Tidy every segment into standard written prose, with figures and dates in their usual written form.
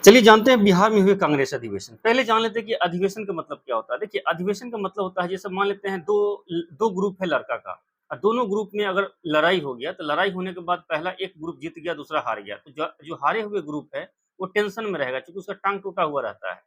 चलिए जानते हैं बिहार में हुए कांग्रेस अधिवेशन। पहले जान लेते हैं कि अधिवेशन का मतलब क्या होता है। देखिए अधिवेशन का मतलब होता है, जैसे मान लेते हैं दो दो ग्रुप है लड़का का, और दोनों ग्रुप में अगर लड़ाई हो गया तो लड़ाई होने के बाद पहला एक ग्रुप जीत गया, दूसरा हार गया, तो जो हारे हुए ग्रुप है वो टेंशन में रहेगा, क्योंकि उसका टांग टूटा हुआ रहता है।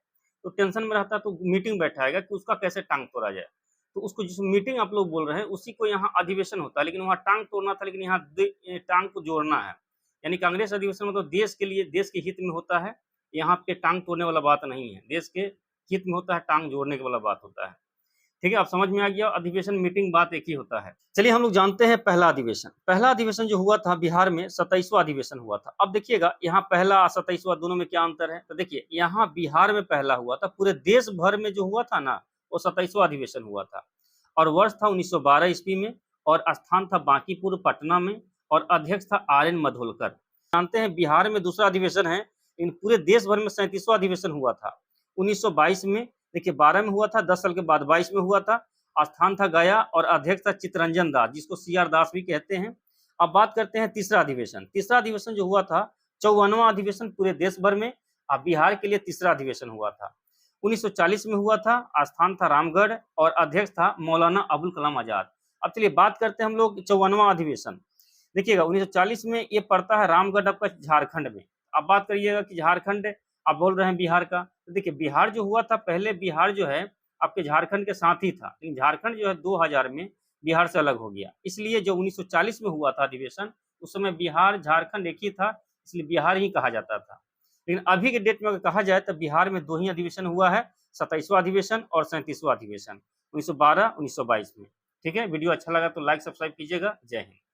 तो टेंशन में रहता है तो मीटिंग बैठाएगा कि उसका कैसे टांग तोड़ा जाए। तो उसको जिस मीटिंग आप लोग बोल रहे हैं उसी को यहाँ अधिवेशन होता है, लेकिन वहाँ टांग तोड़ना था, लेकिन यहाँ टांग को जोड़ना है। यानी कांग्रेस अधिवेशन मतलब देश के लिए, देश के हित में होता है। यहाँ पे टांग तोड़ने वाला बात नहीं है, देश के हित में होता है, टांग जोड़ने के वाला बात होता है। ठीक है, आप समझ में आ गया। अधिवेशन मीटिंग बात एक ही होता है। चलिए हम लोग जानते हैं पहला अधिवेशन। पहला अधिवेशन जो हुआ था बिहार में 27वां अधिवेशन हुआ था। अब देखिएगा यहाँ पहला 27वां दोनों में क्या अंतर है। तो देखिए यहाँ बिहार में पहला हुआ था, पूरे देश भर में जो हुआ था ना वो 27वां अधिवेशन हुआ था, और वर्ष था 1912 ईस्वी में, और स्थान था बांकीपुर पटना में, और अध्यक्ष था RN मधोलकर। जानते हैं बिहार में दूसरा अधिवेशन है, इन पूरे देश भर में 37वां अधिवेशन हुआ था 1922 में। देखिए 12 में हुआ था, 10 साल के बाद 22 में हुआ था। स्थान था गया, और अध्यक्ष था चित्तरंजन दास, जिसको CR दास भी कहते हैं। अब बात करते हैं तीसरा अधिवेशन। तीसरा अधिवेशन जो हुआ था 54वां अधिवेशन पूरे देश भर में, अब बिहार के लिए तीसरा अधिवेशन हुआ था 1940 में हुआ था। स्थान था रामगढ़, और अध्यक्ष था मौलाना अबुल कलाम आजाद। अब चलिए बात करते हैं हम लोग 54वां अधिवेशन। देखिएगा 1940 में ये पड़ता है रामगढ़, आपका झारखंड में। अब बात करिएगा कि झारखंड आप बोल रहे हैं बिहार का, तो देखिए बिहार जो हुआ था पहले, बिहार जो है आपके झारखंड के साथ ही था, लेकिन झारखंड जो है 2000 में बिहार से अलग हो गया। इसलिए जो 1940 में हुआ था अधिवेशन, उस समय बिहार झारखंड एक ही था, इसलिए बिहार ही कहा जाता था। लेकिन अभी के डेट में अगर कहा जाए तो बिहार में 2 ही अधिवेशन हुआ है, 27वां अधिवेशन और 37वां अधिवेशन 1912 1922 में। ठीक है, वीडियो अच्छा लगा तो लाइक सब्सक्राइब कीजिएगा। जय हिंद।